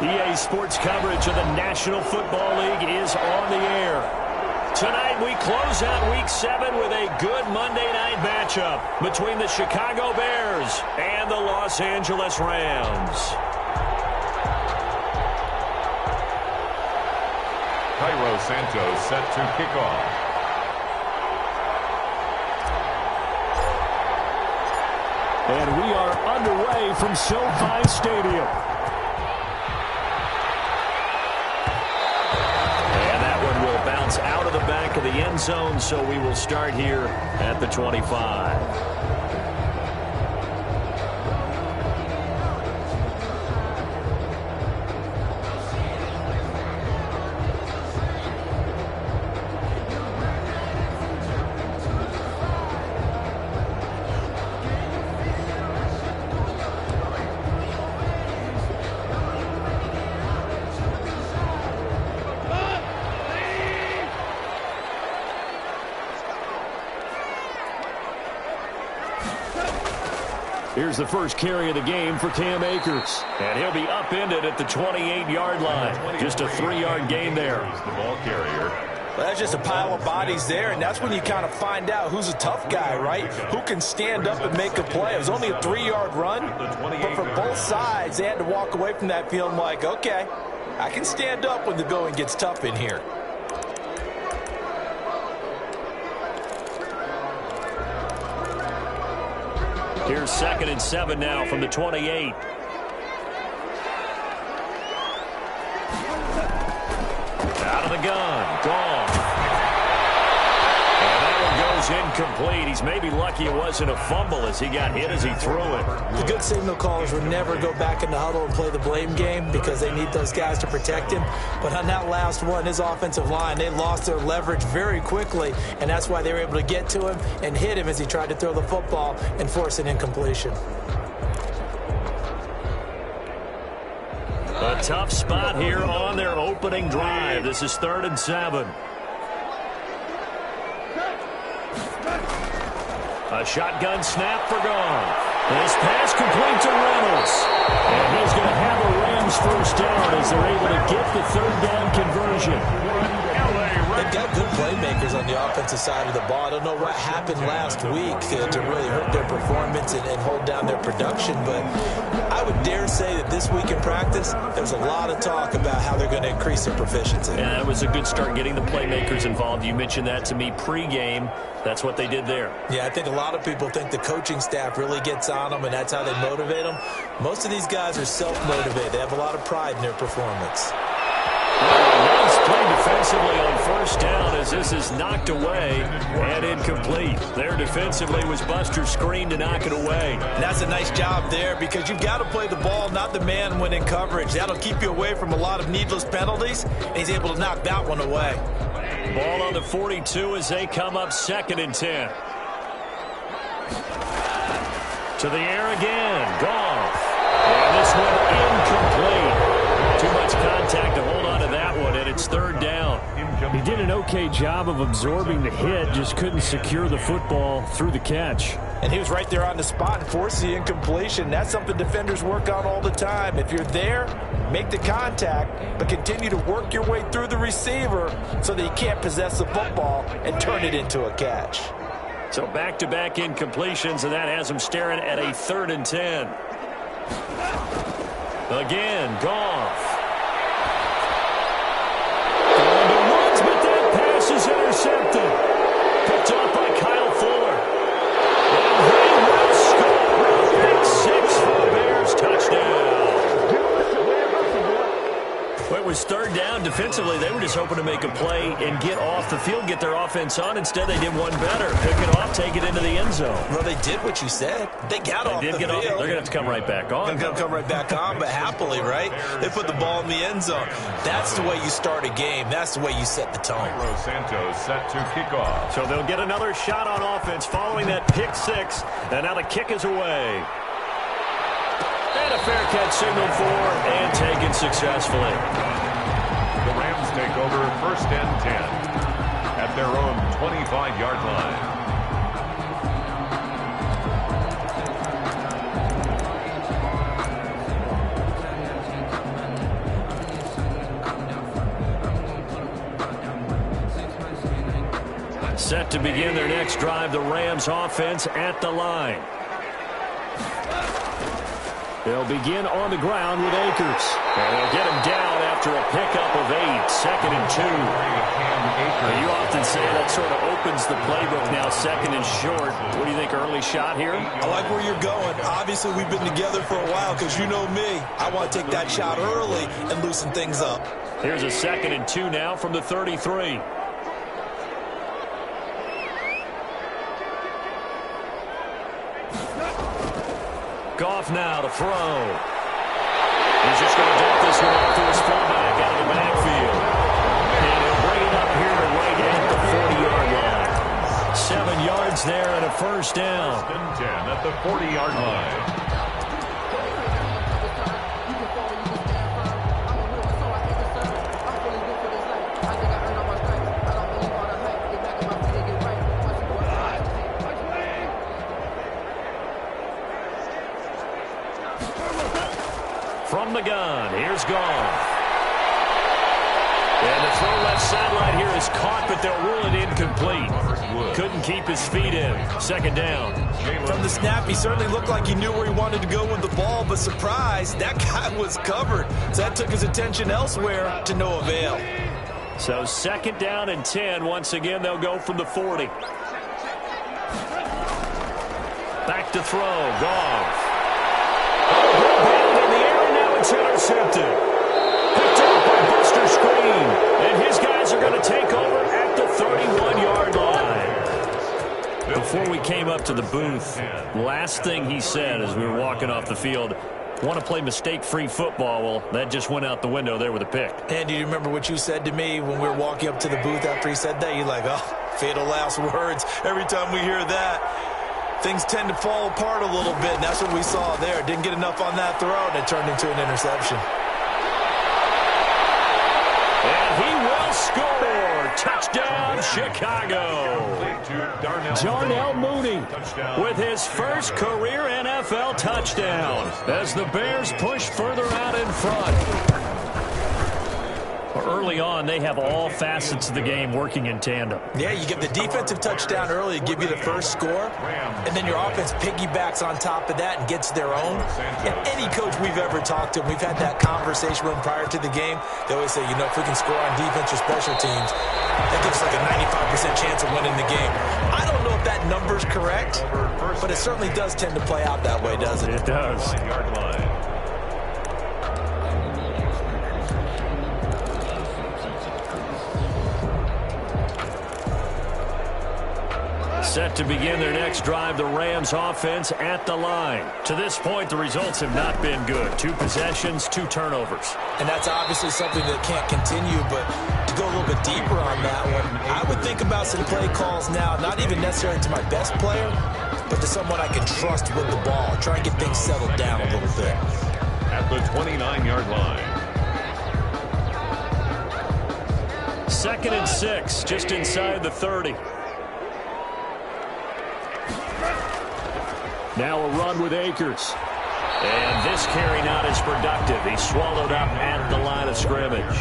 EA Sports coverage of the National Football League is on the air. Tonight we close out Week 7 with a good Monday night matchup between the Chicago Bears and the Los Angeles Rams. Cairo Santos set to kick off. And we are underway from SoFi Stadium. And that one will bounce out of the back of the end zone, so we will start here at the 25. Here's the first carry of the game for Cam Akers. And he'll be upended at the 28-yard line. Just a 3-yard gain there. The ball carrier. Well, that's just a pile of bodies there, and that's when you kind of find out who's a tough guy, right? Who can stand up and make a play. It was only a 3-yard run, but for both sides, they had to walk away from that feeling like, okay, I can stand up when the going gets tough in here. Here's 2nd and 7 now from the 28. Out of the gun. Gone. And that one goes incomplete. He's maybe lucky it wasn't a fumble as he got hit as he threw it. The good signal callers would never go back in the huddle and play the blame game because they need those guys to protect him. But on that last one, his offensive line, they lost their leverage very quickly, and that's why they were able to get to him and hit him as he tried to throw the football and force an incompletion. A tough spot here on their opening drive. This is 3rd and 7. A shotgun snap for Goff. This pass complete to Reynolds. And he's going to have a Rams first down as they're able to get the 3rd down conversion. They've got good playmakers on the offensive side of the ball. I don't know what happened last week to really hurt their performance and hold down their production, but I would dare say that this week in practice, there's a lot of talk about how they're going to increase their proficiency. Yeah, that was a good start getting the playmakers involved. You mentioned that to me pregame. That's what they did there. Yeah, I think a lot of people think the coaching staff really gets on them, and that's how they motivate them. Most of these guys are self-motivated. They have a lot of pride in their performance. Nice play defensively on first down as this is knocked away and incomplete. There defensively was Buster's screen to knock it away. And that's a nice job there because you've got to play the ball, not the man when in coverage. That'll keep you away from a lot of needless penalties, and he's able to knock that one away. Ball on the 42 as they come up 2nd and 10. To the air again. Goff. And this one incomplete. Too much contact to hold on to that one, and it's 3rd down. He did an okay job of absorbing the hit, just couldn't secure the football through the catch. And he was right there on the spot and forced the incompletion. That's something defenders work on all the time. If you're there, make the contact, but continue to work your way through the receiver so that he can't possess the football and turn it into a catch. So back-to-back incompletions, and that has him staring at a 3rd and 10. Again, Goff. Going to Woods, but that pass is intercepted. Picked off by Kyle Fuller. And he will score. Pick 6 for the Bears. Touchdown. Well, it was 3rd down. Defensively, they were just hoping to make a play and get off the field, get their offense on. Instead, they did one better. Pick it off, take it into the end zone. Well, they did what you said. They got off the field. They're going to have to come right back on. They're going to come right back on, but happily, right? They put the ball in the end zone. That's the way you start a game. That's the way you set the tone. Cairo Santos set to kick off. So they'll get another shot on offense following that pick 6. And now the kick is away. And a fair catch signaled for and taken successfully. The Rams take over 1st and 10 at their own 25-yard line. Set to begin their next drive, the Rams offense at the line. They'll begin on the ground with Akers. And they'll get him down after a pickup of 8, 2nd and 2. You often say that sort of opens the playbook now, 2nd and short. What do you think, early shot here? I like where you're going. Obviously, we've been together for a while because you know me. I want to take that shot early and loosen things up. Here's a 2nd and 2 now from the 33. Goff now to throw. He's just going to dump this one off to his fullback out of the backfield. And he'll bring it up here to right at the 40-yard line. 7 yards there and a first down. 10 at the 40-yard line. From the gun, here's Goff. And the throw left sideline here is caught, but they'll rule it incomplete. Couldn't keep his feet in. 2nd down. From the snap, he certainly looked like he knew where he wanted to go with the ball, but surprise, that guy was covered. So that took his attention elsewhere to no avail. So 2nd down and 10. Once again, they'll go from the 40. Back to throw, Goff. It's intercepted. Picked up by Buster Screen. And his guys are going to take over at the 31-yard line. Before we came up to the booth, last thing he said as we were walking off the field, want to play mistake-free football. Well, that just went out the window there with a pick. And do you remember what you said to me when we were walking up to the booth after he said that? You're like, oh, fatal last words. Every time we hear that, things tend to fall apart a little bit, and that's what we saw there. Didn't get enough on that throw, and it turned into an interception. And he will score. Touchdown, Chicago. Darnell Mooney with his first career NFL touchdown as the Bears push further out in front. Early on, they have all facets of the game working in tandem. Yeah, you get the defensive touchdown early to give you the first score, and then your offense piggybacks on top of that and gets their own. And any coach we've ever talked to, we've had that conversation with them prior to the game, they always say, you know, if we can score on defense or special teams, that gives us like a 95% chance of winning the game. I don't know if that number's correct, but it certainly does tend to play out that way, doesn't it? It does. Set to begin their next drive, the Rams offense at the line. To this point, the results have not been good. 2 possessions, 2 turnovers. And that's obviously something that can't continue, but to go a little bit deeper on that one, I would think about some play calls now, not even necessarily to my best player, but to someone I can trust with the ball. Try and get things settled down a little bit. At the 29-yard line. 2nd and 6, just inside the 30. Now a run with Akers. And this carry not as productive. He's swallowed up at the line of scrimmage.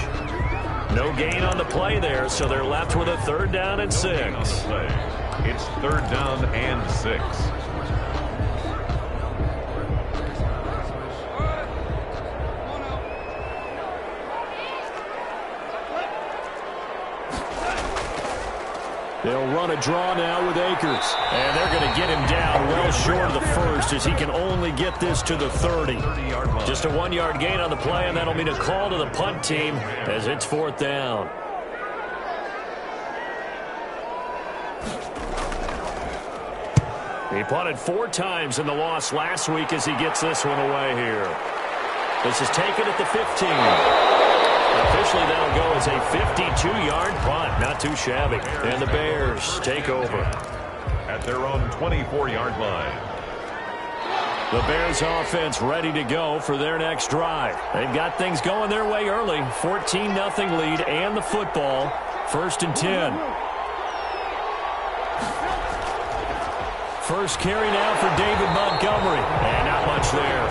No gain on the play there, so they're left with a 3rd down and 6. It's 3rd down and 6. They'll run a draw now with Akers. And they're going to get him down well short of the first as he can only get this to the 30. Just a 1-yard gain on the play, and that'll mean a call to the punt team as it's 4th down. He punted 4 times in the loss last week as he gets this one away here. This is taken at the 15. Officially, that'll go as a 52-yard punt. Not too shabby. And the Bears take over. At their own 24-yard line. The Bears offense ready to go for their next drive. They've got things going their way early. 14-0 lead and the football. 1st and 10. First carry now for David Montgomery. And not much there.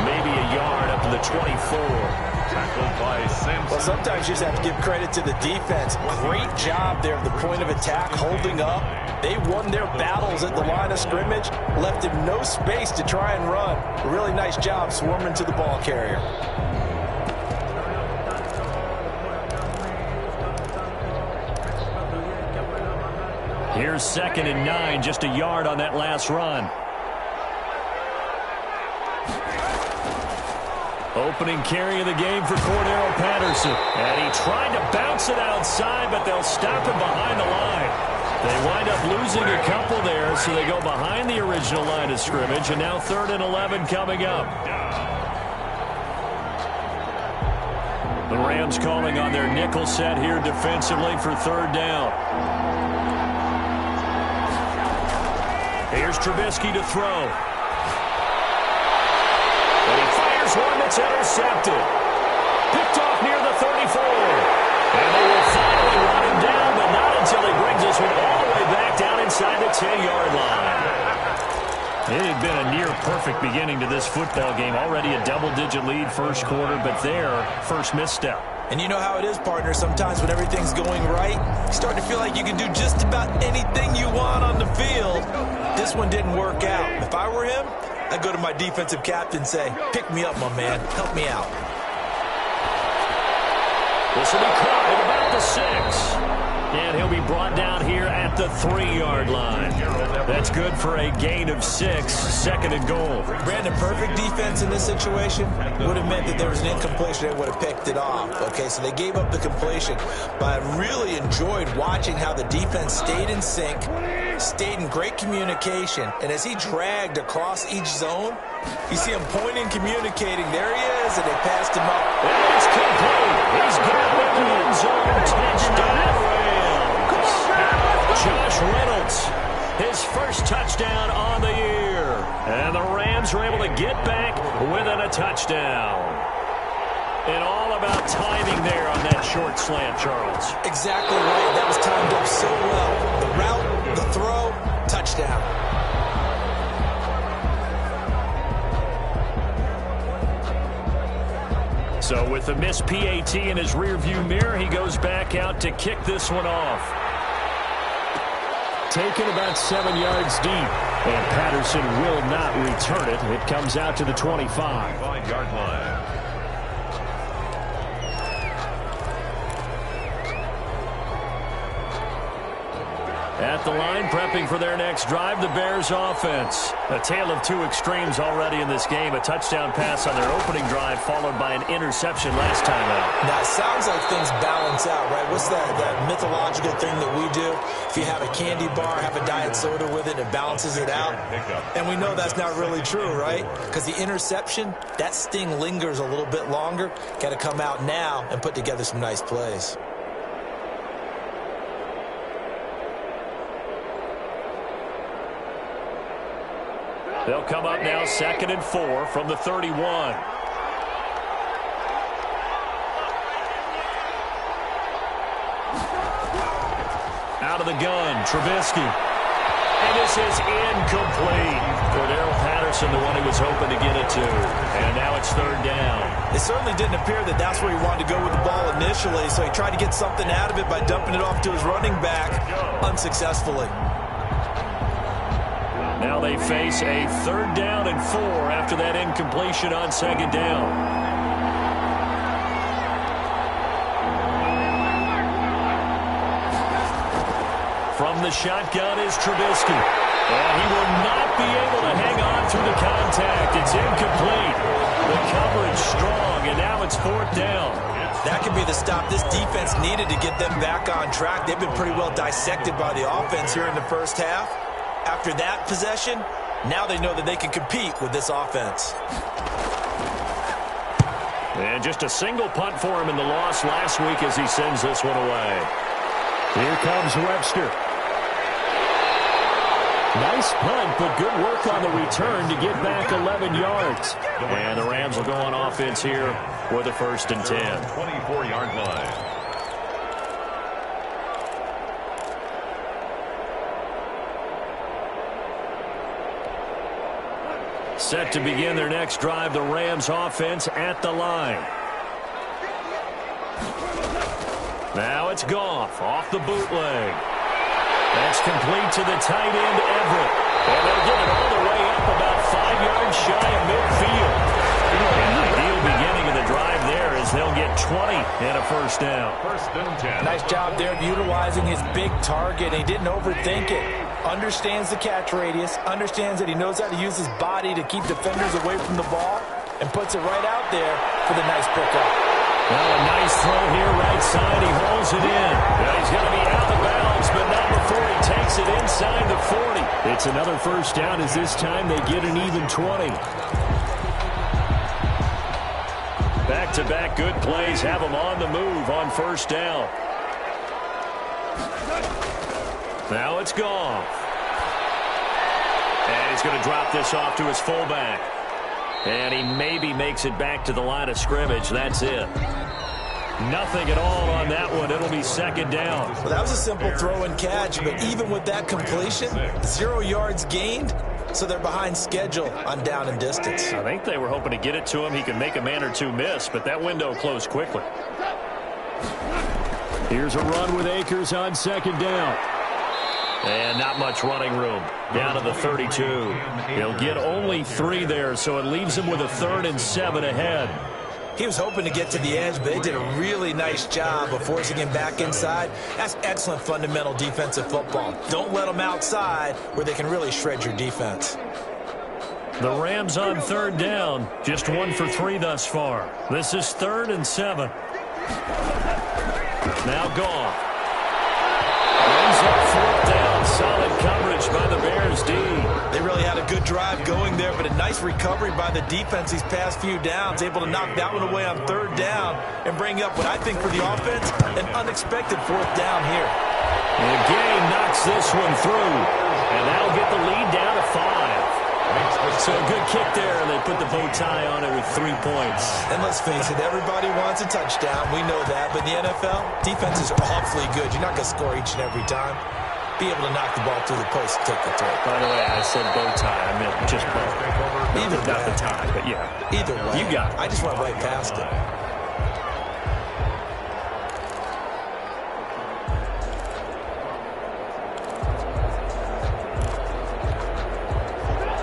Maybe a yard up to the 24. Tackled by Simpson. Well, sometimes you just have to give credit to the defense. Great job there at the point of attack, holding up. They won their battles at the line of scrimmage, left him no space to try and run. Really nice job swarming to the ball carrier. Here's 2nd and 9, just a yard on that last run. Opening carry of the game for Cordero Patterson. And he tried to bounce it outside, but they'll stop him behind the line. They wind up losing a couple there, so they go behind the original line of scrimmage, and now 3rd and 11 coming up. The Rams calling on their nickel set here defensively for 3rd down. Here's Trubisky to throw. And he fires one that's intercepted. Picked off near the 34. And they will finally run him down, but not until he brings this one all the way back down inside the 10-yard line. It had been a near-perfect beginning to this football game. Already a double-digit lead first quarter, but their first misstep. And you know how it is, partner. Sometimes when everything's going right, you start to feel like you can do just about anything you want on the field. This one didn't work out. If I were him, I'd go to my defensive captain and say, pick me up, my man. Help me out. This will be caught at about the 6. And he'll be brought down here at the 3-yard line. That's good for a gain of 6, 2nd and goal. Brandon, perfect defense in this situation would have meant that there was an incompletion. They would have picked it off. Okay, so they gave up the completion. But I really enjoyed watching how the defense stayed in sync, stayed in great communication. And as he dragged across each zone, you see him pointing, communicating. There he is, and they passed him up. And it's complete. He's got it in the end zone. Touchdown, Rams. Josh Reynolds, his first touchdown on the year. And the Rams were able to get back within a touchdown. And all about timing there on that short slant, Charles. Exactly right. That was timed up so well. The route, the throw, touchdown. So with the missed PAT in his rearview mirror, he goes back out to kick this one off. Taken about 7 yards deep, and Patterson will not return it. It comes out to the 25. 5-yard line. At the line, prepping for their next drive, the Bears offense. A tale of two extremes already in this game. A touchdown pass on their opening drive, followed by an interception last time out. Now, it sounds like things balance out, right? What's that mythological thing that we do? If you have a candy bar, have a diet soda with it, it balances it out. And we know that's not really true, right? Because the interception, that sting lingers a little bit longer. Got to come out now and put together some nice plays. They'll come up now 2nd and 4 from the 31. Out of the gun, Trubisky. And this is incomplete. Cordero Patterson, the one he was hoping to get it to. And now it's 3rd down. It certainly didn't appear that that's where he wanted to go with the ball initially, so he tried to get something out of it by dumping it off to his running back unsuccessfully. Now they face a 3rd down and 4 after that incompletion on 2nd down. From the shotgun is Trubisky. And he will not be able to hang on through the contact. It's incomplete. The coverage strong, and now it's 4th down. That could be the stop this defense needed to get them back on track. They've been pretty well dissected by the offense here in the first half. After that possession, now they know that they can compete with this offense. And just a single punt for him in the loss last week as he sends this one away. Here comes Webster. Nice punt, but good work on the return to get back 11 yards. And the Rams will go on offense here with a 1st and 10. 24-yard line. Set to begin their next drive, the Rams offense at the line. Now it's Goff off the bootleg. That's complete to the tight end, Everett. And they'll get it all the way up about 5 yards shy of midfield. An ideal beginning of the drive there as they'll get 20 and a first down. First and 10. Nice job there of utilizing his big target. He didn't overthink it. Understands the catch radius. Understands that he knows how to use his body to keep defenders away from the ball. And puts it right out there for the nice pickup. Well, a nice throw here right side. He hauls it in. Now he's going to be out of bounds, but not before he takes it inside the 40. It's another first down as this time they get an even 20. Back-to-back good plays have them on the move on first down. Now it's Goff. And he's going to drop this off to his fullback. And he maybe makes it back to the line of scrimmage. That's it. Nothing at all on that one. It'll be second down. Well, that was a simple throw and catch, but even with that completion, 0 yards gained, so they're behind schedule on down and distance. I think they were hoping to get it to him. He could make a man or two miss, but that window closed quickly. Here's a run with Akers on second down. And not much running room. Down to the 32. He'll get only 3 there, so it leaves him with a 3rd and 7 ahead. He was hoping to get to the edge, but they did a really nice job of forcing him back inside. That's excellent fundamental defensive football. Don't let them outside where they can really shred your defense. The Rams on third down. Just 1 for 3 thus far. This is 3rd and 7. Now Goff. Brings up 4th down. Solid coverage by the Bears D. They really had a good drive going there, but a nice recovery by the defense these past few downs, able to knock that one away on 3rd down and bring up what I think for the offense, an unexpected 4th down here. And Gay knocks this one through, and that'll get the lead down to 5. So a good kick there, and they put the bow tie on it with 3 points. And let's face it, everybody wants a touchdown. We know that, but in the NFL, defenses are awfully good. You're not going to score each and every time. Be able to knock the ball through the post and take the throw. By the way, I said bow tie. I meant just bow. Either not way. the tie, but yeah. Either way. You got it. I just went right past it.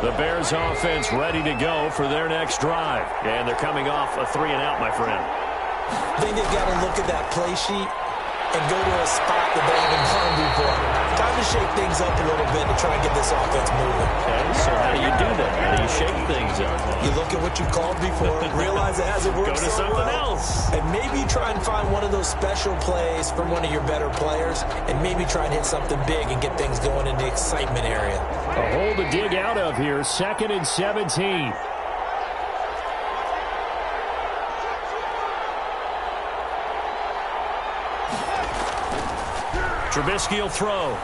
The Bears offense ready to go for their next drive. And they're coming off a 3-and-out, my friend. I think they've got to look at that play sheet and go to a spot that they haven't gone before. Time to shake things up a little bit to try and get this offense moving. Okay, so how do you do that? How do you shake things up? You look at what you called before, realize it hasn't worked Go to so something well, else. and maybe try and find one of those special plays from one of your better players, and maybe try and hit something big and get things going in the excitement area. A hole to dig out of here, 2nd and 17. Trubisky will throw.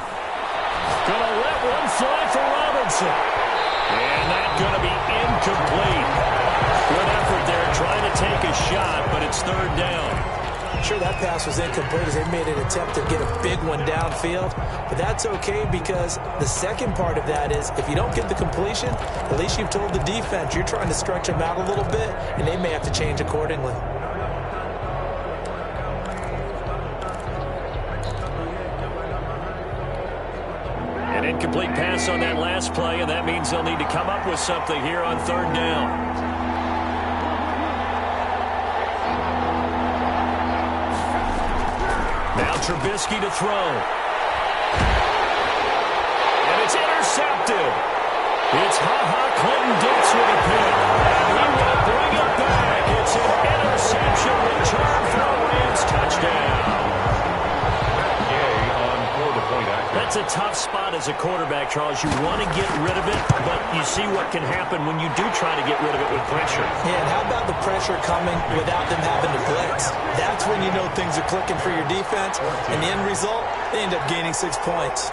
Gonna let one fly for Robinson. And that's gonna be incomplete. Good effort there trying to take a shot, but it's 3rd down. Sure, that pass was incomplete as they made an attempt to get a big one downfield, but that's okay because the second part of that is if you don't get the completion, at least you've told the defense you're trying to stretch them out a little bit, and they may have to change accordingly. An incomplete pass on that last play, and that means they'll need to come up with something here on 3rd down. Now Trubisky to throw. And it's intercepted. It's Clinton Dix with a pick. And he will bring it back. It's an interception return for a Rams touchdown. That's a tough spot as a quarterback, Charles. You want to get rid of it, but you see what can happen when you do try to get rid of it with pressure. Yeah, and how about the pressure coming without them having to blitz? That's when you know things are clicking for your defense, and the end result, they end up gaining 6 points.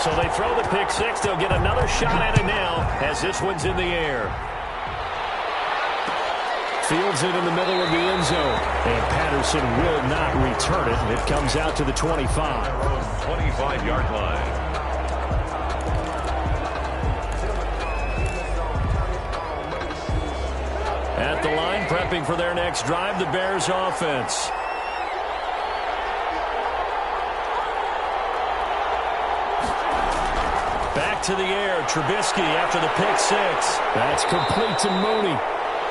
So they throw the pick six. They'll get another shot at it now as this one's in the air. Fields it in the middle of the end zone. And Patterson will not return it. It comes out to the 25. 25-yard line. At the line And prepping for their next drive, the Bears offense. Back to the air, Trubisky after the pick six. That's complete to Mooney.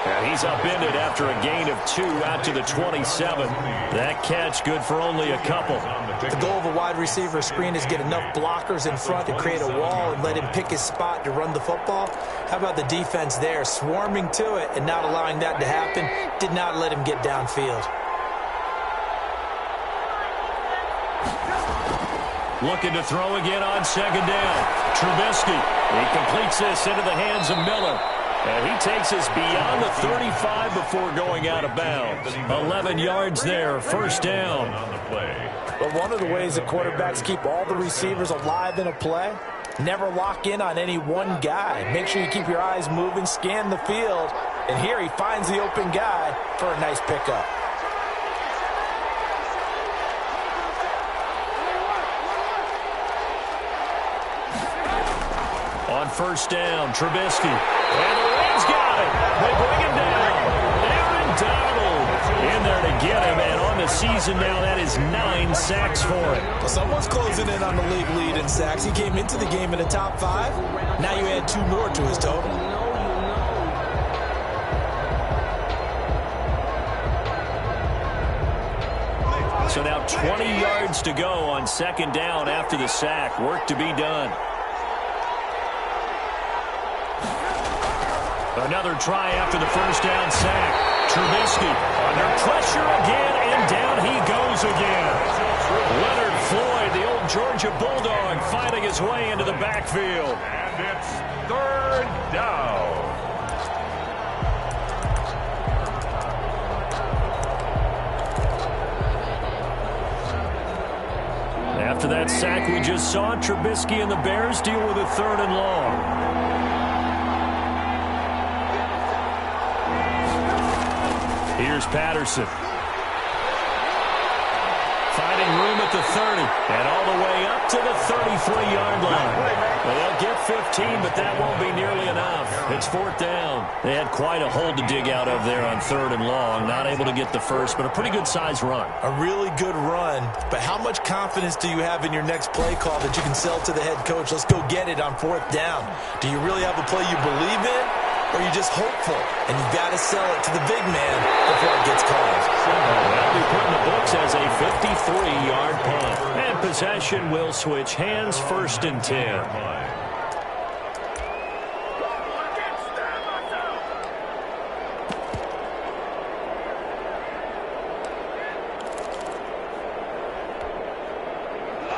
And he's upended after a gain of 2 out to the 27. That catch good for only a couple. The goal of a wide receiver screen is get enough blockers in front to create a wall and let him pick his spot to run the football. How about the defense there, swarming to it and not allowing that to happen? Did not let him get downfield. Looking to throw again on second down. Trubisky. He completes this into the hands of Miller. And he takes us beyond the 35 before going out of bounds. 11 yards there, first down. But one of the ways the quarterbacks keep all the receivers alive in a play, never lock in on any one guy. Make sure you keep your eyes moving, scan the field. And here he finds the open guy for a nice pickup. On first down, Trubisky. And the Rams got it. They bring him down. Aaron Donald in there to get him. And on the season now, that is 9 sacks for him. Well, someone's closing in on the league lead in sacks. He came into the game in the top 5. Now you add 2 more to his total. So now 20 yards to go on second down after the sack. Work to be done. Another try after the first down sack. Trubisky under pressure again, and down he goes again. Leonard Floyd, the old Georgia Bulldog, finding his way into the backfield. And it's third down. After that sack we just saw, Trubisky and the Bears deal with a 3rd and long. Here's Patterson. Finding room at the 30. And all the way up to the 33-yard line. Well, they'll get 15, but that won't be nearly enough. It's 4th down. They had quite a hole to dig out of there on 3rd and long. Not able to get the first, but a pretty good-sized run. A really good run. But how much confidence do you have in your next play call that you can sell to the head coach? Let's go get it on 4th down. Do you really have a play you believe in? Or are you just hopeful, and you've got to sell it to the big man before it gets called? That'll be put in the books as a 53-yard punt. And possession will switch hands, 1st and 10.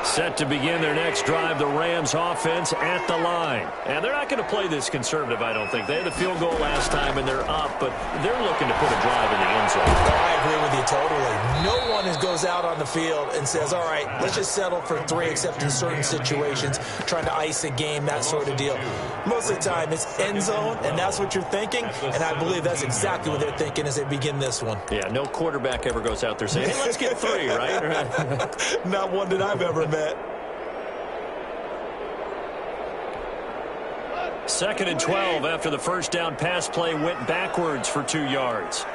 Set to begin their next drive, the Rams offense at the line. And they're not going to play this conservative, I don't think. They had the field goal last time, and they're up, but they're looking to put a drive in the end zone. Oh, I agree with you totally. No one goes out on the field and says, all right, let's just settle for 3, except in certain situations, trying to ice a game, that sort of deal. Most of the time, it's end zone, and that's what you're thinking, and I believe that's exactly what they're thinking as they begin this one. Yeah, no quarterback ever goes out there saying, hey, let's get 3, right? Not one that I've ever met. 2nd and 12 after the first down pass play went backwards for 2 yards.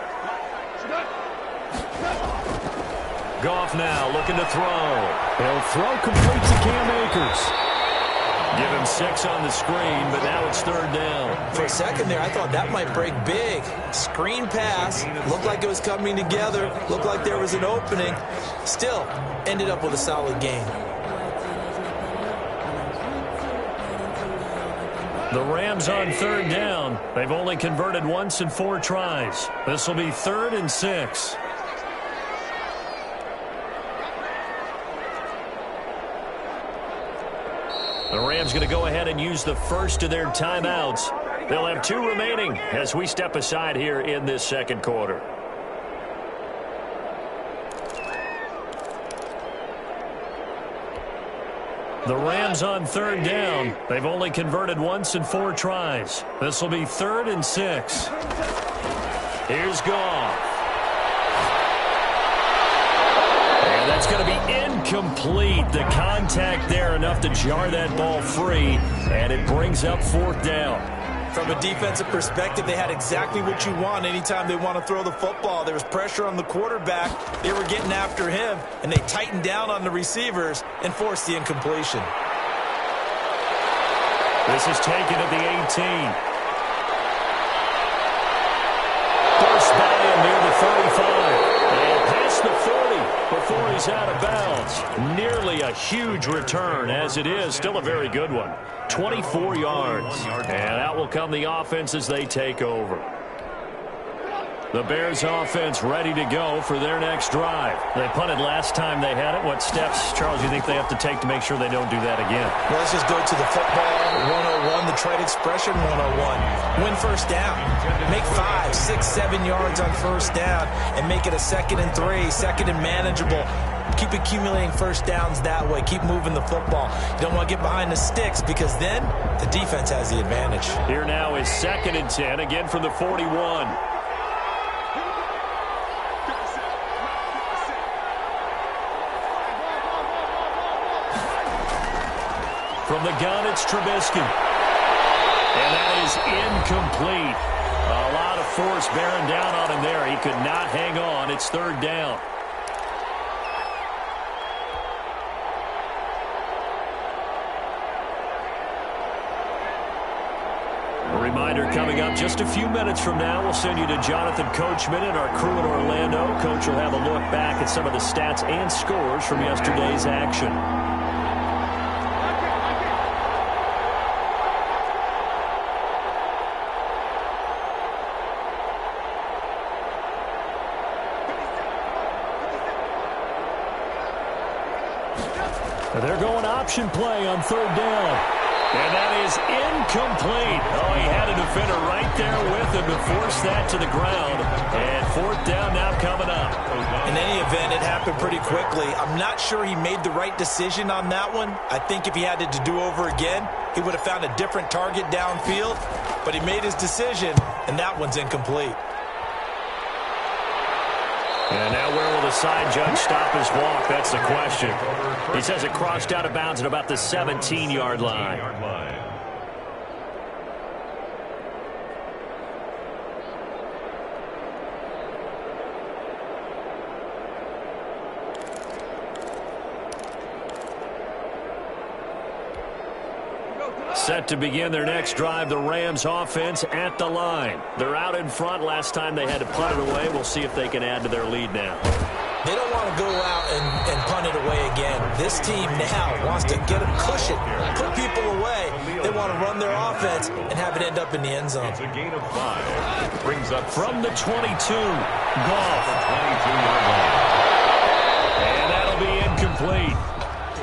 Goff now looking to throw. He'll throw complete to Cam Akers. Give him 6 on the screen, but now it's 3rd down. For a second there, I thought that might break big. Screen pass. Looked like it was coming together. Looked like there was an opening. Still, ended up with a solid gain. The Rams on 3rd down. They've only converted once in 4 tries. This will be 3rd and 6. The Rams going to go ahead and use the first of their timeouts. They'll have 2 remaining as we step aside here in this second quarter. The Rams on 3rd down. They've only converted once in 4 tries. This will be 3rd and 6. Here's Goff. And that's going to be incomplete. The contact there enough to jar that ball free. And it brings up 4th down. From a defensive perspective, they had exactly what you want anytime they want to throw the football. There was pressure on the quarterback. They were getting after him, and they tightened down on the receivers and forced the incompletion. This is taken at the 18. First down near the 35. And past the 40 before he's out of bounds. Nearly a huge return, as it is. Still a very good one. 24 yards. And out will come the offense as they take over. The Bears offense ready to go for their next drive. They punted last time they had it. What steps, Charles, do you think they have to take to make sure they don't do that again? Well, let's just go to the football 101, the trade expression 101. Win first down. Make 5, 6, 7 yards on first down and make it a 2nd and 3, 2nd and manageable. Keep accumulating first downs that way. Keep moving the football. You don't want to get behind the sticks because then the defense has the advantage. Here now is 2nd and 10, again from the 41. From the gun, it's Trubisky. And that is incomplete. A lot of force bearing down on him there. He could not hang on. It's 3rd down. A reminder coming up just a few minutes from now. We'll send you to Jonathan Coachman and our crew in Orlando. Coach will have a look back at some of the stats and scores from yesterday's action. They're going option play on 3rd down. And that is incomplete. Oh, he had a defender right there with him to force that to the ground. And 4th down now coming up. In any event, it happened pretty quickly. I'm not sure he made the right decision on that one. I think if he had it to do over again, he would have found a different target downfield. But he made his decision, and that one's incomplete. And now where will the side judge stop his walk? That's the question. He says it crossed out of bounds at about the 17-yard line. Set to begin their next drive, the Rams offense at the line. They're out in front. Last time they had to punt it away. We'll see if they can add to their lead now. They don't want to go out and punt it away again. This team now wants to get a cushion, put people away. They want to run their offense and have it end up in the end zone. It's a gain of 5. Brings up from the 22. Goff. And that'll be incomplete.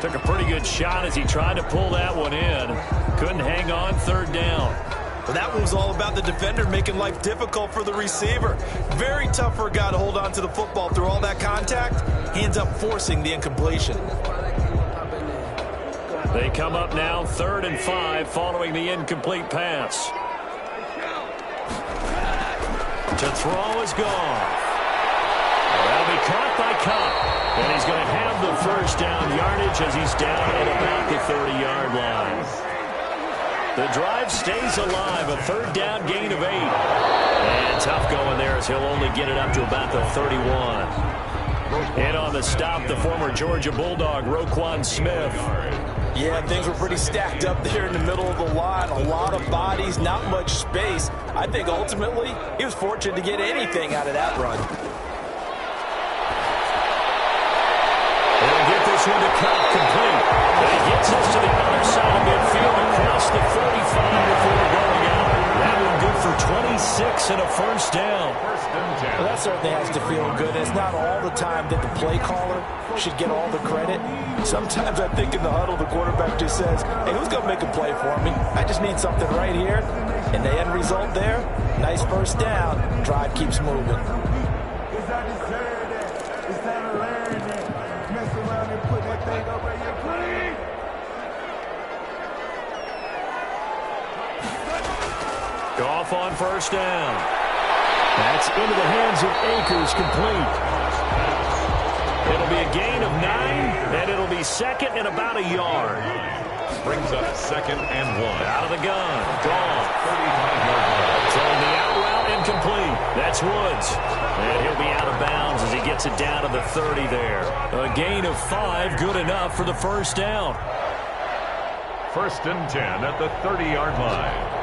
Took a pretty good shot as he tried to pull that one in. Couldn't hang on. 3rd down. Well, that one was all about the defender making life difficult for the receiver. Very tough for a guy to hold on to the football through all that contact. He ends up forcing the incompletion. They come up now 3rd and 5 following the incomplete pass. To throw is gone. That'll be caught by Cup. And he's going to have the first down yardage as he's down at about the 30-yard line. The drive stays alive. A 3rd down gain of 8. And tough going there as he'll only get it up to about the 31. And on the stop, the former Georgia Bulldog, Roquan Smith. Yeah, things were pretty stacked up there in the middle of the line. A lot of bodies, not much space. I think ultimately he was fortunate to get anything out of that run. They'll get this one to Cup complete. And he gets us to the other side of midfield across the 45 before going out. That one good for 26 and a first down. Well, that certainly has to feel good. It's not all the time that the play caller should get all the credit. Sometimes I think in the huddle, the quarterback just says, hey, who's going to make a play for me? I just need something right here. And the end result there, nice first down. Drive keeps moving. Goff on first down. That's into the hands of Akers, complete. It'll be a gain of 9, and it'll be 2nd and about a yard. Brings up 2nd and 1. Out of the gun. Gone. 35-yard line. Throwing the out route, incomplete. That's Woods. And he'll be out of bounds as he gets it down to the 30 there. A gain of 5, good enough for the first down. 1st and 10 at the 30-yard line.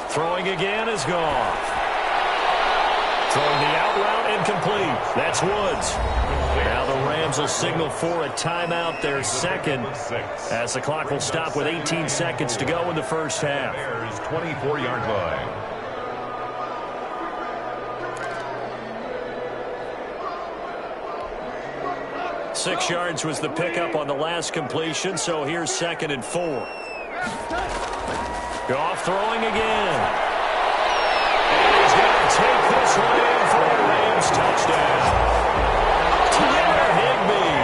Throwing again is gone. Throwing the out route, incomplete. That's Woods. Now the Rams will signal for a timeout, their second, as the clock will stop with 18 seconds to go in the first half. Bears 24-yard line. Six yards was the pickup on the last completion, so here's 2nd and 4. Goff throwing again. And he's going to take this one in for a Rams touchdown. Tyler Higbee,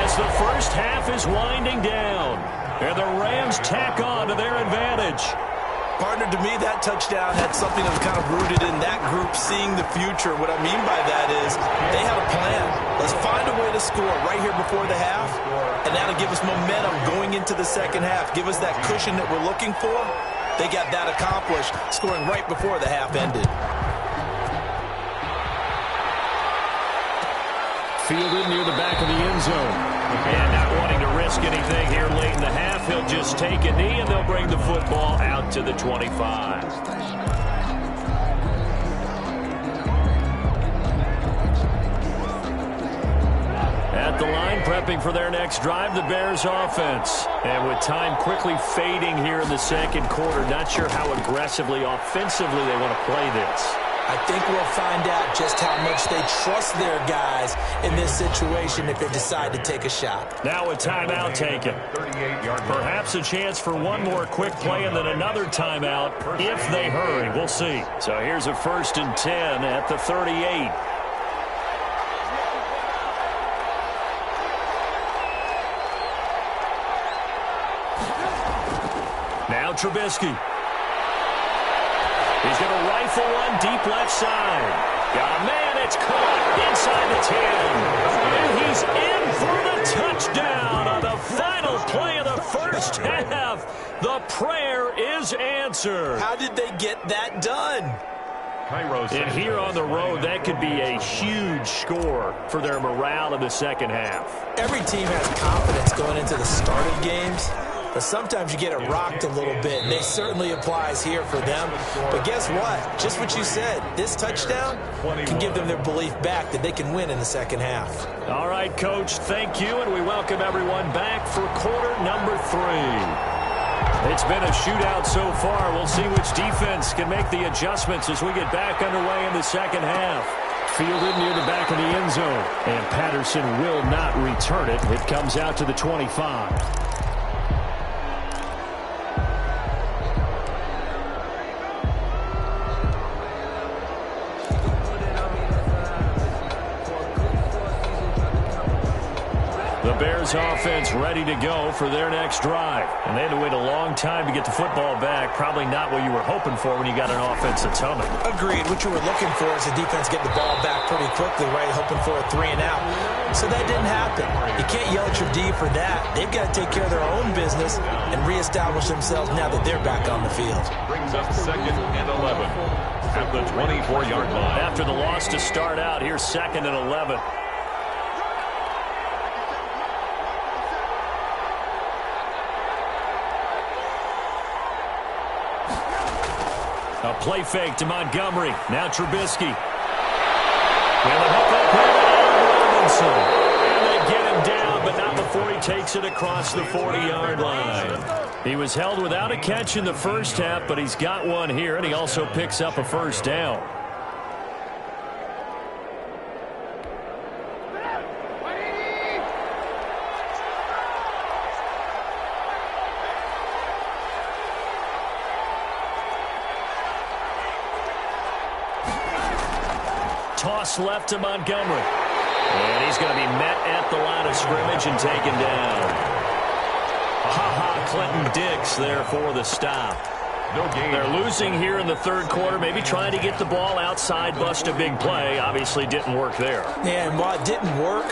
as the first half is winding down, and the Rams tack on to their advantage. Partner, to me, that touchdown had something that was kind of rooted in that group seeing the future. What I mean by that is they have a plan. Let's find a way to score right here before the half, and that'll give us momentum going into the second half. Give us that cushion that we're looking for. They got that accomplished, scoring right before the half ended. Fielded near the back of the end zone. And not wanting to risk anything here late in the half, he'll just take a knee, and they'll bring the football out to the 25. At the line, prepping for their next drive, the Bears offense. And with time quickly fading here in the second quarter, not sure how aggressively, offensively they want to play this. I think we'll find out just how much they trust their guys in this situation if they decide to take a shot. Now a timeout taken. 38-yard line. Perhaps a chance for one more quick play and then another timeout if they hurry. We'll see. So here's a 1st and 10 at the 38. Now Trubisky. He's going to rifle one deep left side. Got a man, it's caught inside the 10. And he's in for the touchdown on the final play of the first half. The prayer is answered. How did they get that done? And here on the road, that could be a huge score for their morale in the second half. Every team has confidence going into the start of games. But sometimes you get it rocked a little bit, and it certainly applies here for them. But guess what? Just what you said, this touchdown can give them their belief back that they can win in the second half. All right, Coach, thank you, and we welcome everyone back for quarter number 3. It's been a shootout so far. We'll see which defense can make the adjustments as we get back underway in the second half. Fielded near the back of the end zone, and Patterson will not return it. It comes out to the 25. The Bears offense ready to go for their next drive. And they had to wait a long time to get the football back. Probably not what you were hoping for when you got an offense that's humming. Agreed. What you were looking for is the defense get the ball back pretty quickly, right? Hoping for a 3 and out. So that didn't happen. You can't yell at your D for that. They've got to take care of their own business and reestablish themselves now that they're back on the field. Brings up 2nd and 11 at the 24-yard line. After the loss to start out, here's 2nd and 11. A play fake to Montgomery. Now Trubisky. And the hook up here Robinson. And they get him down, but not before he takes it across the 40-yard line. He was held without a catch in the first half, but he's got one here, and he also picks up a first down. Toss left to Montgomery. And he's going to be met at the line of scrimmage and taken down. Ha-ha, Clinton Dix there for the stop. No gain. They're losing here in the third quarter, maybe trying to get the ball outside, bust a big play. Obviously didn't work there. Yeah, and while it didn't work,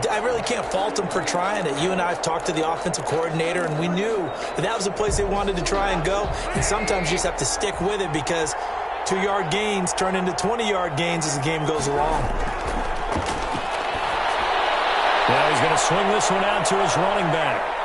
I really can't fault them for trying it. You and I have talked to the offensive coordinator, and we knew that was the place they wanted to try and go. And sometimes you just have to stick with it because 2-yard gains turn into 20-yard gains as the game goes along. Now he's going to swing this one out to his running back.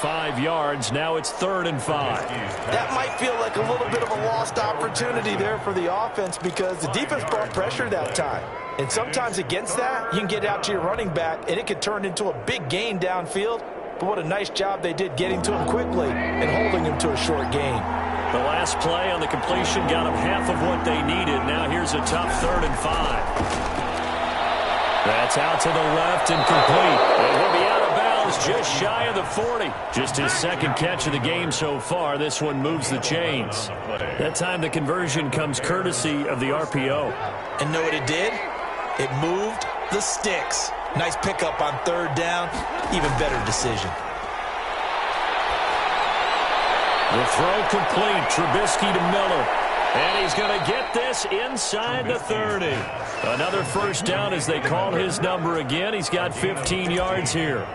5 yards. Now it's 3rd and 5. That might feel like a little bit of a lost opportunity there for the offense because the defense brought pressure that time. And sometimes against that, you can get out to your running back, and it could turn into a big gain downfield. But what a nice job they did getting to him quickly and holding him to a short gain. The last play on the completion got them half of what they needed. Now here's a tough 3rd and 5. That's out to the left and complete. And he'll be out of bounds just shy of the 40. Just his second catch of the game so far. This one moves the chains. That time the conversion comes courtesy of the RPO. And know what it did? It moved the sticks. Nice pickup on 3rd down. Even better decision. The throw complete. Trubisky to Miller. And he's going to get this inside the 30. Another first down as they call his number again. He's got 15 yards here.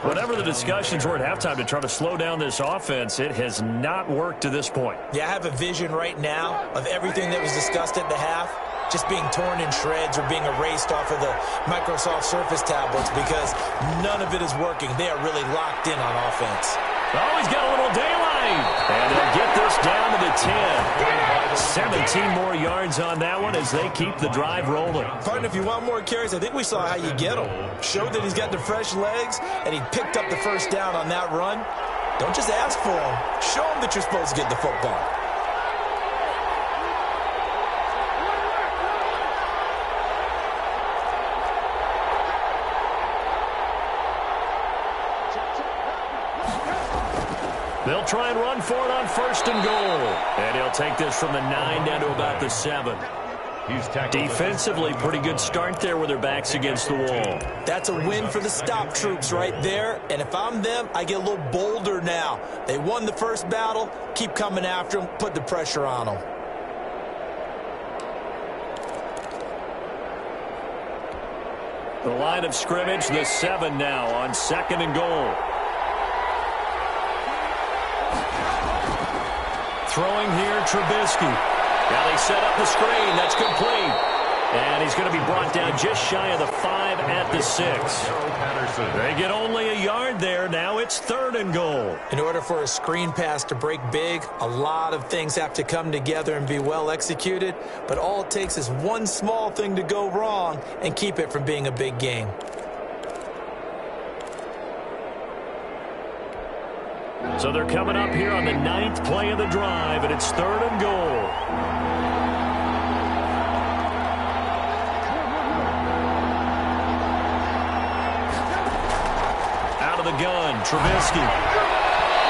Whatever the discussions were at halftime to try to slow down this offense, it has not worked to this point. Yeah, I have a vision right now of everything that was discussed at the half just being torn in shreds or being erased off of the Microsoft Surface tablets because none of it is working. They are really locked in on offense. Oh, he's got a little daylight. And they'll get this down to the 10. 17 more yards on that one as they keep the drive rolling. Partner, if you want more carries, I think we saw how you get him. Showed that he's got the fresh legs, and he picked up the first down on that run. Don't just ask for him. Show him that you're supposed to get the football. They'll try and run for it on 1st and goal. And he'll take this from the 9 down to about the 7. Defensively, pretty good start there with their backs against the wall. That's a win for the stop troops right there. And if I'm them, I get a little bolder now. They won the first battle. Keep coming after them. Put the pressure on them. The line of scrimmage, the 7 now on 2nd and goal. Throwing here, Trubisky. Now they set up the screen. That's complete. And he's going to be brought down just shy of the 5 at the 6. They get only a yard there. Now it's 3rd and goal. In order for a screen pass to break big, a lot of things have to come together and be well executed. But all it takes is one small thing to go wrong and keep it from being a big game. So they're coming up here on the 9th play of the drive, and it's 3rd and goal. Out of the gun, Trubisky.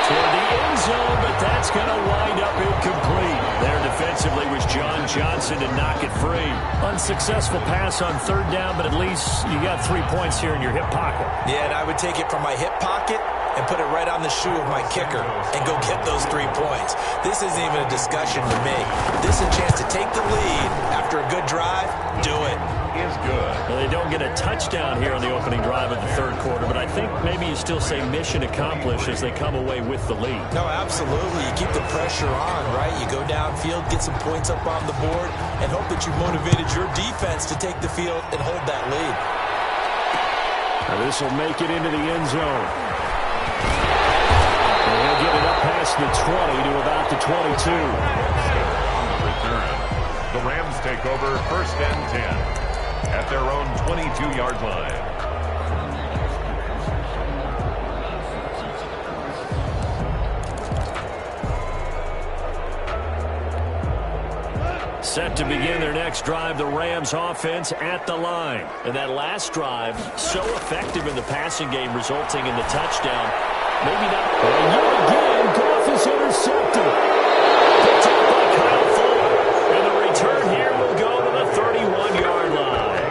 Toward the end zone, but that's going to wind up incomplete. There defensively was John Johnson to knock it free. Unsuccessful pass on 3rd down, but at least you got 3 points here in your hip pocket. Yeah, and I would take it from my hip pocket and put it right on the shoe of my kicker and go get those 3 points. This isn't even a discussion to me. This is a chance to take the lead after a good drive. Do it. Is good. Well, they don't get a touchdown here on the opening drive of the 3rd quarter, but I think maybe you still say mission accomplished as they come away with the lead. No, absolutely. You keep the pressure on, right? You go downfield, get some points up on the board, and hope that you motivated your defense to take the field and hold that lead. Now this will make it into the end zone. And he'll get it up past the 20 to about the 22. Return. The Rams take over 1st and 10 at their own 22-yard line. Set to begin their next drive, the Rams offense at the line. And that last drive, so effective in the passing game, resulting in the touchdown. Maybe not. And yet again, Goff is intercepted. Picked up by Kyle Fuller. And the return here will go to the 31-yard line.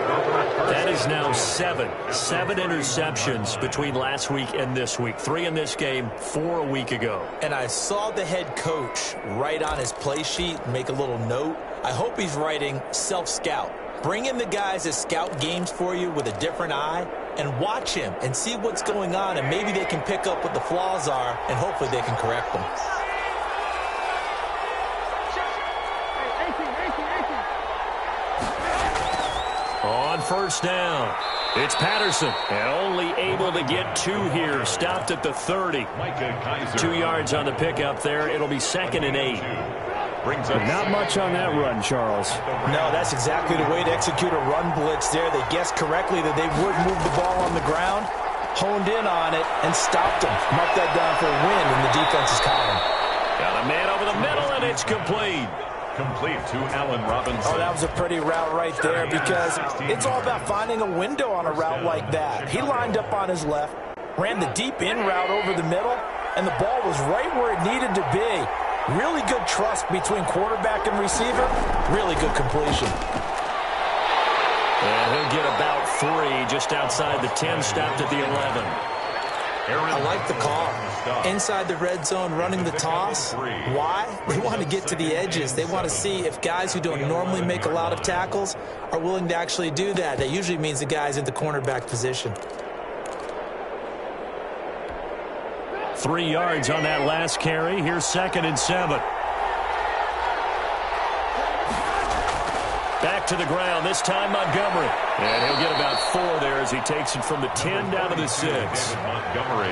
That is is now 7. 7 interceptions between last week and this week. 3 in this game, 4 a week ago. And I saw the head coach write on his play sheet, make a little note. I hope he's writing self-scout. Bring in the guys that scout games for you with a different eye and watch him and see what's going on, and maybe they can pick up what the flaws are, and hopefully they can correct them. On first down, it's Patterson, and only able to get 2 here, stopped at the 30. 2 yards on the pickup there. It'll be 2nd and 8. Not much on that run, Charles. No, that's exactly the way to execute a run blitz there. They guessed correctly that they would move the ball on the ground, honed in on it, and stopped them. Mark that down for a win in the defense's column. Got a man over the middle, and it's complete. Complete to Allen Robinson. Oh, that was a pretty route right there, because it's all about finding a window on a route like that. He lined up on his left, ran the deep in route over the middle, and the ball was right where it needed to be. Really good trust between quarterback and receiver. Really good completion. And he'll get about 3 just outside the 10, stopped at the 11. I like the call. Inside the red zone, running the toss. Why? They want to get to the edges. They want to see if guys who don't normally make a lot of tackles are willing to actually do that. That usually means the guy's in the cornerback position. 3 yards on that last carry. Here's 2nd and 7. Back to the ground, this time Montgomery. And he'll get about 4 there as he takes it from the 10 down to the 6.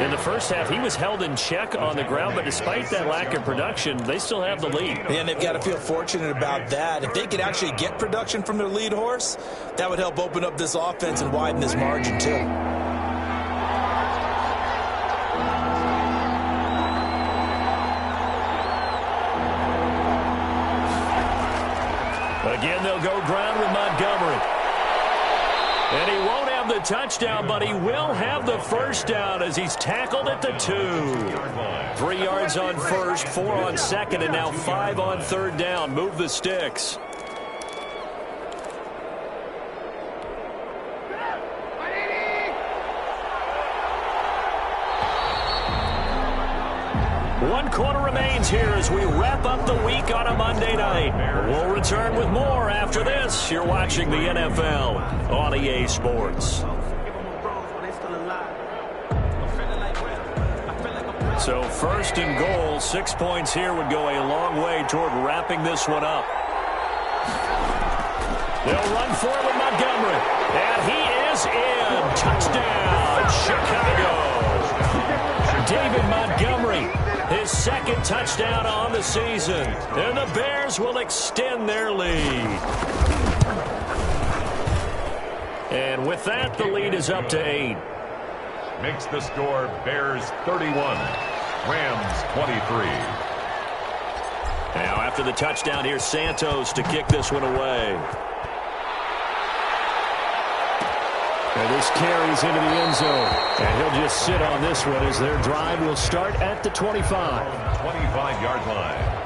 In the first half, he was held in check on the ground, but despite that lack of production, they still have the lead. And they've got to feel fortunate about that. If they could actually get production from their lead horse, that would help open up this offense and widen this margin too. Again, they'll go ground with Montgomery. And he won't have the touchdown, but he will have the first down as he's tackled at the 2. 3 yards on first, 4 on second, and now 5 on third down. Move the sticks. One quarter remains here as we wrap up the week on a Monday night. We'll return with more after this. You're watching the NFL on EA Sports. So 1st and goal, 6 points here would go a long way toward wrapping this one up. They'll run for it with Montgomery. And he is in. Touchdown, Chicago. David Montgomery, his 2nd touchdown on the season. And the Bears will extend their lead. And with that, the lead is up to 8. Makes the score Bears 31, Rams 23. Now after the touchdown, here's Santos to kick this one away. And this carries into the end zone. And he'll just sit on this one as their drive will start at the 25. 25-yard line.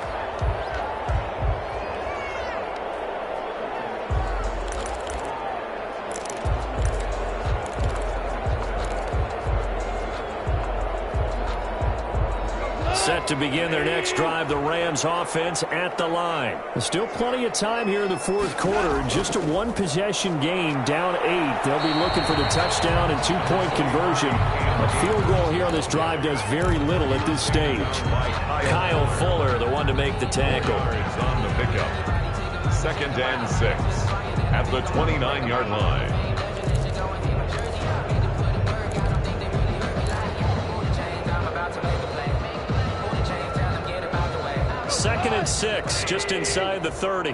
Set to begin their next drive, the Rams offense at the line. Still plenty of time here in the 4th quarter. Just a 1-possession game, down 8. They'll be looking for the touchdown and 2-point conversion. A field goal here on this drive does very little at this stage. Kyle Fuller, the one to make the tackle. Is on the pickup. 2nd and 6 at the 29-yard line. 2nd and 6, just inside the 30.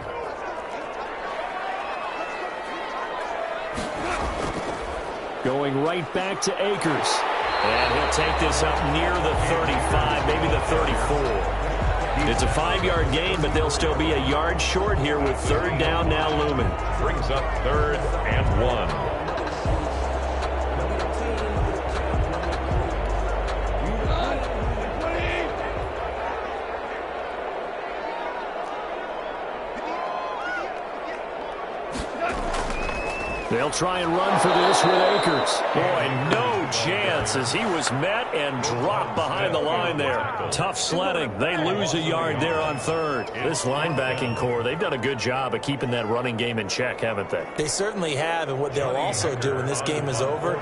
Going right back to Akers. And he'll take this up near the 35, maybe the 34. It's a 5-yard gain, but they'll still be a yard short here with 3rd down now looming. Brings up 3rd and 1. They'll try and run for this with Akers. Boy, no chance as he was met and dropped behind the line there. Tough sledding. They lose a yard there on third. This linebacking core, they've done a good job of keeping that running game in check, haven't they? They certainly have, and what they'll also do when this game is over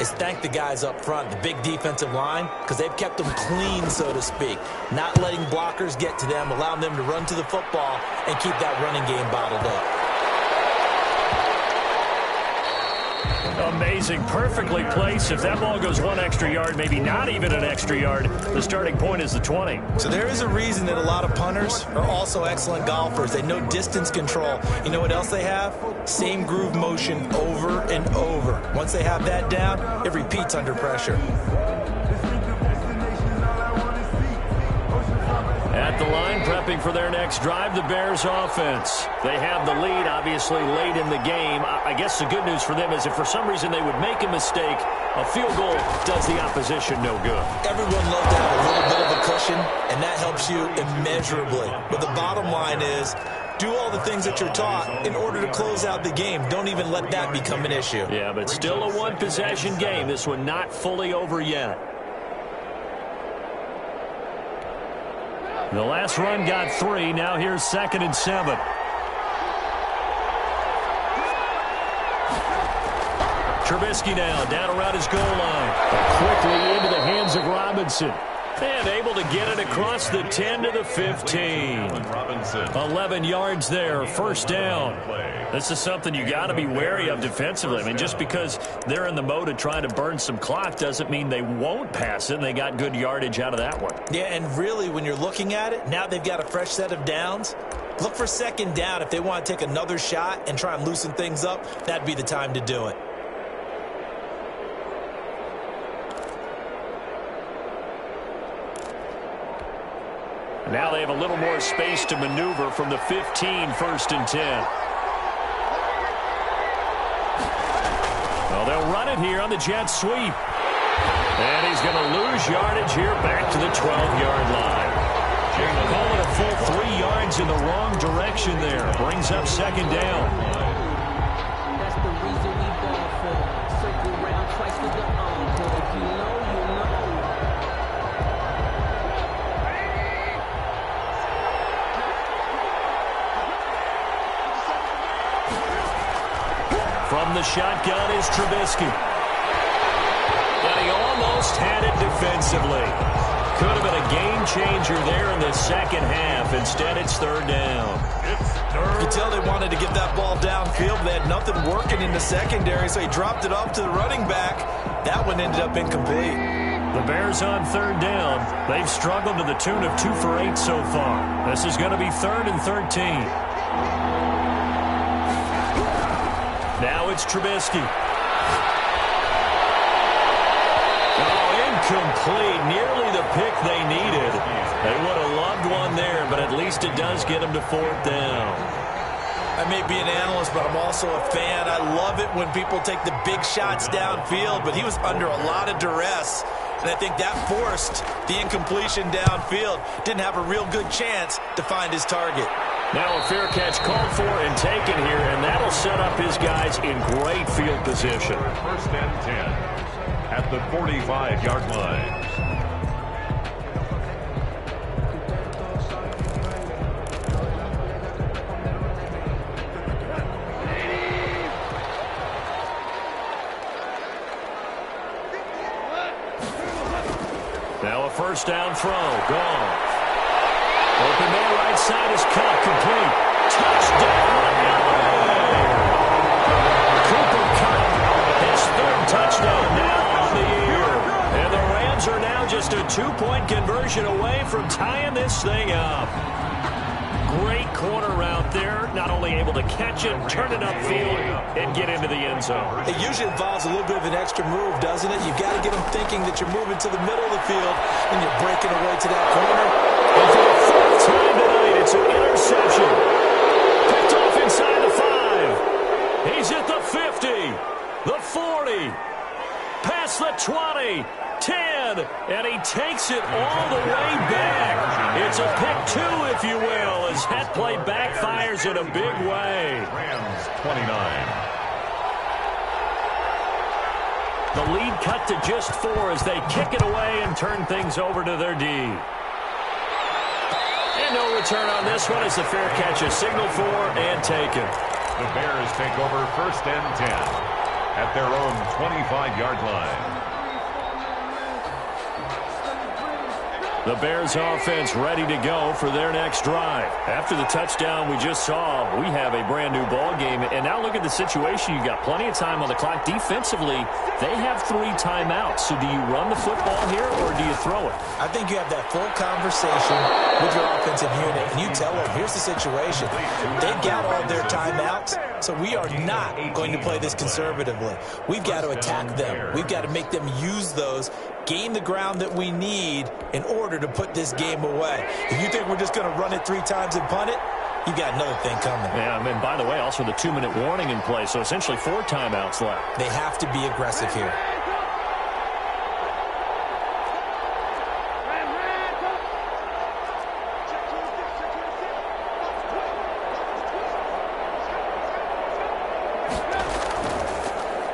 is thank the guys up front, the big defensive line, because they've kept them clean, so to speak. Not letting blockers get to them, allowing them to run to the football and keep that running game bottled up. Amazing. Perfectly placed. If that ball goes one extra yard, maybe not even an extra yard, the starting point is the 20. So there is a reason that a lot of punters are also excellent golfers. They know distance control. You know what else they have? Same groove motion over and over. Once they have that down, it repeats under pressure. At the line, prepping for their next drive, the Bears offense. They have the lead, obviously, late in the game. I guess the good news for them is if for some reason they would make a mistake, a field goal does the opposition no good. Everyone loves to have a little bit of a cushion, and that helps you immeasurably. But the bottom line is, do all the things that you're taught in order to close out the game. Don't even let that become an issue. Yeah, but still a one-possession game. This one not fully over yet. The last run got 3. Now here's 2nd and 7. Trubisky now down around his goal line. Quickly into the hands of Robinson. And able to get it across the 10 to the 15. 11 yards there, first down. This is something you got to be wary of defensively. I mean, just because they're in the mode of trying to burn some clock doesn't mean they won't pass it, and they got good yardage out of that one. Yeah, and really, when you're looking at it, now they've got a fresh set of downs. Look for 2nd down. If they want to take another shot and try and loosen things up, that'd be the time to do it. Now they have a little more space to maneuver from the 15, 1st and 10. Well, they'll run it here on the jet sweep. And he's going to lose yardage here back to the 12-yard line. Call it a full 3 yards in the wrong direction there. Brings up 2nd down. That's the reason we ball for. Circle round twice with the arm. But if you know, you know. From the shotgun is Trubisky. And he almost had it defensively. Could have been a game changer there in the second half. Instead, it's 3rd down. You tell they wanted to get that ball downfield. They had nothing working in the secondary, so he dropped it off to the running back. That one ended up incomplete. The Bears on 3rd down. They've struggled to the tune of 2 for 8 so far. This is going to be 3rd and 13. Now it's Trubisky. Oh, incomplete. Nearly the pick they needed. They would have loved one there, but at least it does get them to 4th down. I may be an analyst, but I'm also a fan. I love it when people take the big shots downfield, but he was under a lot of duress. And I think that forced the incompletion downfield. Didn't have a real good chance to find his target. Now a fair catch called for and taken here, and that'll set up his guys in great field position. 1st and 10 at the 45-yard line. Now a 1st down throw. Gone. Open man right side is caught. Complete. Touchdown, LA! Cooper Kupp, his 3rd touchdown now on the year. And the Rams are now just a 2-point conversion away from tying this thing up. Great corner route there. Not only able to catch it, turn it upfield, and get into the end zone. It usually involves a little bit of an extra move, doesn't it? You've got to get them thinking that you're moving to the middle of the field, and you're breaking away to that corner. And for the 4th time tonight, it's an interception. Picked off inside the 5. He's at the 50, the 40, past the 20, 10, and he takes it all the way back. It's a pick 2, if you will, as that play backfires in a big way. Rams 29. The lead cut to just 4 as they kick it away and turn things over to their D. And no return on this one as the fair catch is signaled for and taken. The Bears take over 1st and 10 at their own 25-yard line. The Bears offense ready to go for their next drive. After the touchdown we just saw, we have a brand new ball game. And now look at the situation. You've got plenty of time on the clock. Defensively, they have 3 timeouts. So do you run the football here or do you throw it? I think you have that full conversation with your offensive unit, and you tell them, here's the situation. They've got all their timeouts, so we are not going to play this conservatively. We've got to attack them. We've got to make them use those, gain the ground that we need in order to put this game away. If you think we're just going to run it 3 times and punt it, you got another thing coming. Yeah, and by the way, also the 2-minute warning in play, so essentially 4 timeouts left. They have to be aggressive here.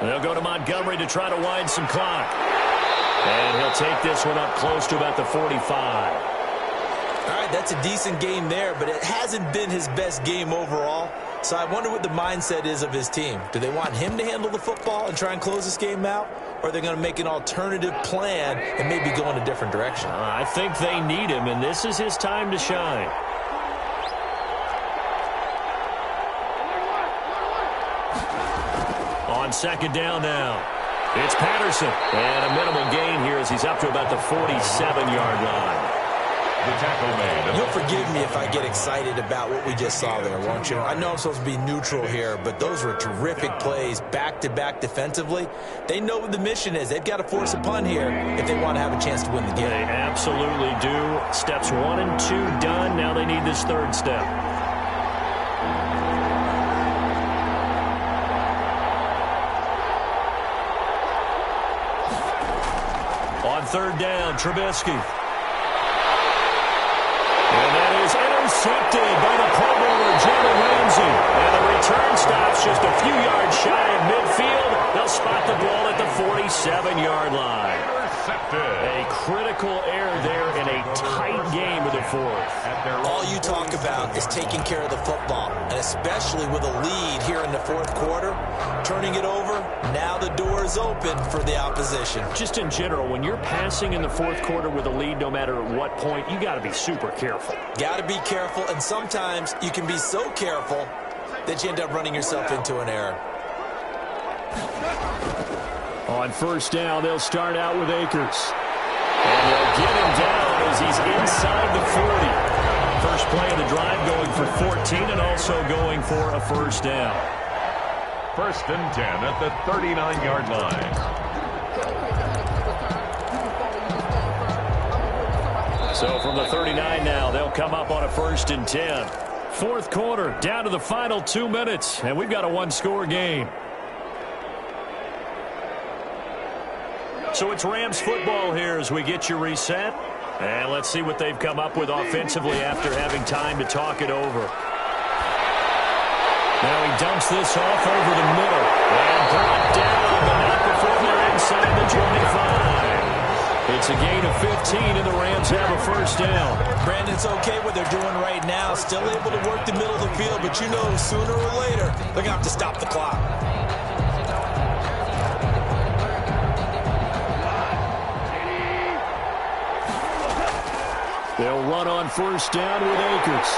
They'll go to Montgomery to try to wind some clock. And he'll take this one up close to about the 45. All right, that's a decent game there, but it hasn't been his best game overall. So I wonder what the mindset is of his team. Do they want him to handle the football and try and close this game out? Or are they going to make an alternative plan and maybe go in a different direction? I think they need him, and this is his time to shine. On 2nd down now. It's Patterson. And a minimal gain here as he's up to about the 47-yard line. The tackle made. You'll forgive me if I get excited about what we just saw there, won't you? I know I'm supposed to be neutral here, but those were terrific plays back-to-back defensively. They know what the mission is. They've got to force a punt here if they want to have a chance to win the game. They absolutely do. Steps 1 and 2 done. Now they need this 3rd step. On 3rd down, Trubisky. And that is intercepted by the Pro Bowler, Jalen Ramsey. And the return stops just a few yards shy of midfield. They'll spot the ball at the 47-yard line. A critical error there in a tight game of the 4th. All you talk about is taking care of the football, and especially with a lead here in the 4th quarter, turning it over, now the door is open for the opposition. Just in general, when you're passing in the 4th quarter with a lead, no matter at what point, you got to be super careful. Got to be careful, and sometimes you can be so careful that you end up running yourself into an error. On 1st down, they'll start out with Akers. And they'll get him down as he's inside the 40. First play of the drive going for 14 and also going for a 1st down. 1st and 10 at the 39-yard line. So from the 39 now, they'll come up on a 1st and 10. 4th quarter, down to the final 2 minutes, and we've got a 1-score game. So it's Rams football here as we get you reset. And let's see what they've come up with offensively after having time to talk it over. Now he dumps this off over the middle. And brought down, but not before they're inside the 25. It's a gain of 15, and the Rams have a 1st down. Brandon, it's okay what they're doing right now. Still able to work the middle of the field, but you know sooner or later they're going to have to stop the clock. They'll run on 1st down with Akers.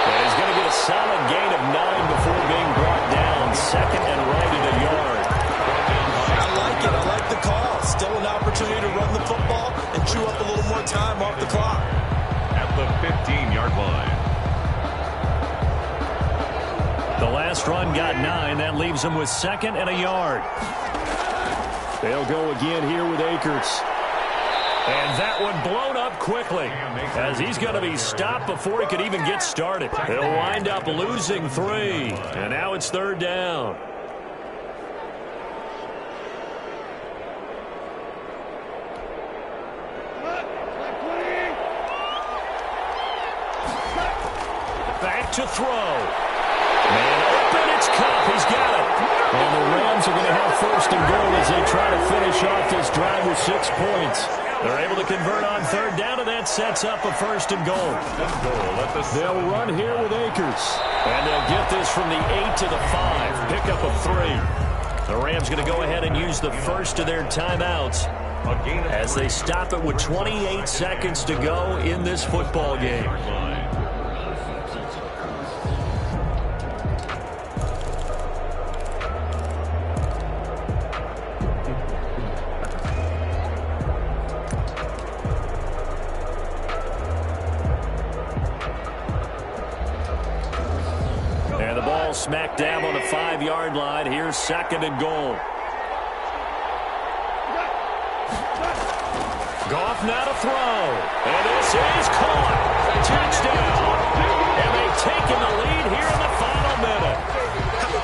And he's going to get a solid gain of 9 before being brought down. 2nd and right at a yard. I like it. I like the call. Still an opportunity to run the football and chew up a little more time off the clock. At the 15-yard line. The last run got 9. That leaves them with 2nd and a yard. They'll go again here with Akers. And that one blown up quickly as he's going to be stopped before he could even get started. He'll wind up losing 3. And now it's 3rd down. Back to throw. Man open, it's Cup. He's got it. And the Rams are going to have first and goal as they try to finish off this drive with 6 points. They're able to convert on third down, and that sets up a first and goal. They'll run here with Akers. And they'll get this from the 8 to the 5. Pickup of 3. The Rams going to go ahead and use the first of their timeouts as they stop it with 28 seconds to go in this football game. Smack dab on the 5-yard line. Here's second and goal. Goff now to throw. And this is caught. Touchdown. And they've taken the lead here in the final minute.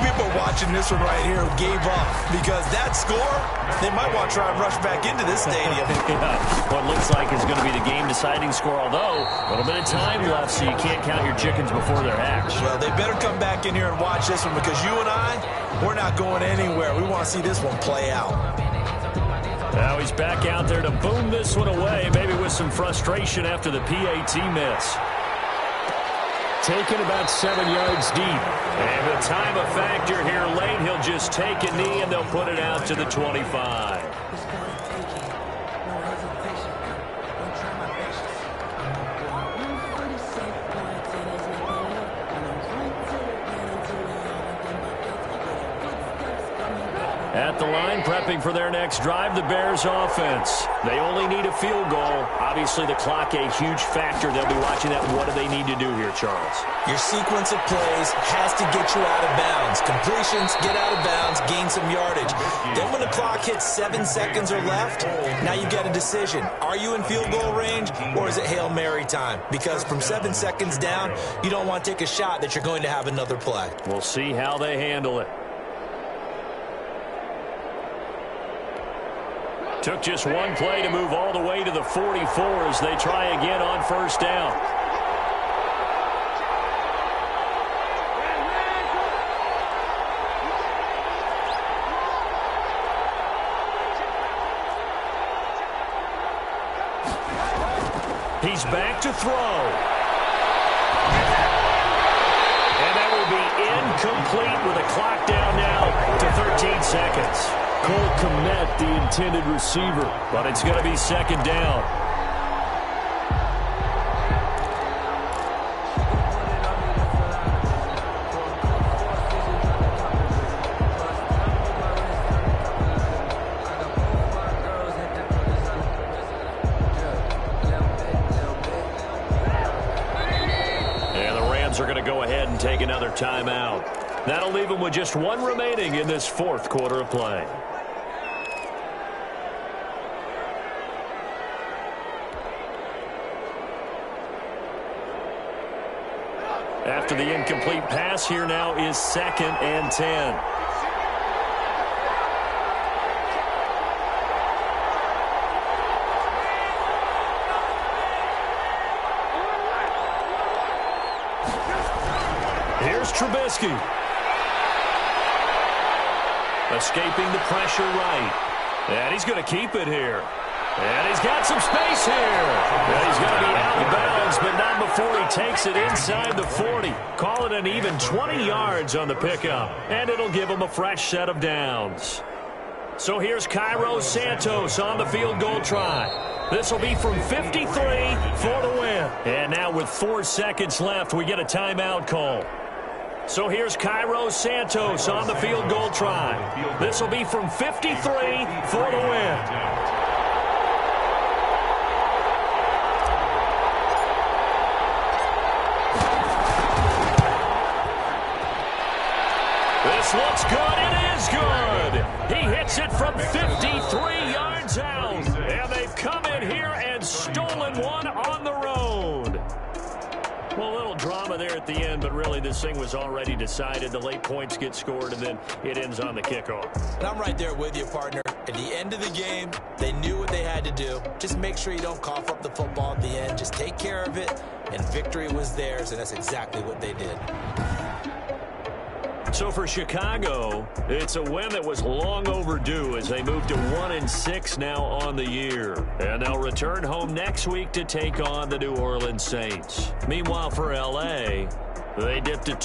People watching this one right here gave up because that score, they might want to try and rush back into this stadium. Yeah, what looks like is going to be the game-deciding score, although a little bit of time left, so you can't count your chickens before they're hatched. Well, they better come back in here and watch this one because you and I, we're not going anywhere. We want to see this one play out. Now he's back out there to boom this one away, maybe with some frustration after the PAT miss. Taken about 7 yards deep. And the time of factor here late, he'll just take a knee and they'll put it out to the 25. At the line, prepping for their next drive, the Bears offense. They only need a field goal. Obviously, the clock a huge factor. They'll be watching that. What do they need to do here, Charles? Your sequence of plays has to get you out of bounds. Completions, get out of bounds, gain some yardage. Then when the clock hits 7 seconds or left, now you get a decision. Are you in field goal range or is it Hail Mary time? Because from 7 seconds down, you don't want to take a shot that you're going to have another play. We'll see how they handle it. Took just one play to move all the way to the 44 as they try again on first down. He's back to throw. And that will be incomplete with a clock down now to 13 seconds. Cole Kmet, the intended receiver, but it's going to be second down. And the Rams are going to go ahead and take another timeout. That'll leave them with just one remaining in this fourth quarter of play. After the incomplete pass, here now is 2nd and 10. Here's Trubisky. Escaping the pressure right. And he's going to keep it here. And he's got some space here. And he's going to be out of bounds, but not before he takes it inside the 40. Call it an even 20 yards on the pickup. And it'll give him a fresh set of downs. So here's Cairo Santos on the field goal try. This will be from 53 for the win. And now with 4 seconds left, we get a timeout call. So here's Cairo Santos on the field goal try. This will be from 53 for the win. This looks good. It is good. He hits it from 53 yards out. And they've come in here and stolen one on the road. Well, a little drama there at the end, but really this thing was already decided. The late points get scored, and then it ends on the kickoff. And I'm right there with you, partner. At the end of the game, they knew what they had to do. Just make sure you don't cough up the football at the end. Just take care of it, and victory was theirs, and that's exactly what they did. So for Chicago, it's a win that was long overdue as they move to 1-6 now on the year. And they'll return home next week to take on the New Orleans Saints. Meanwhile, for L.A., they dipped to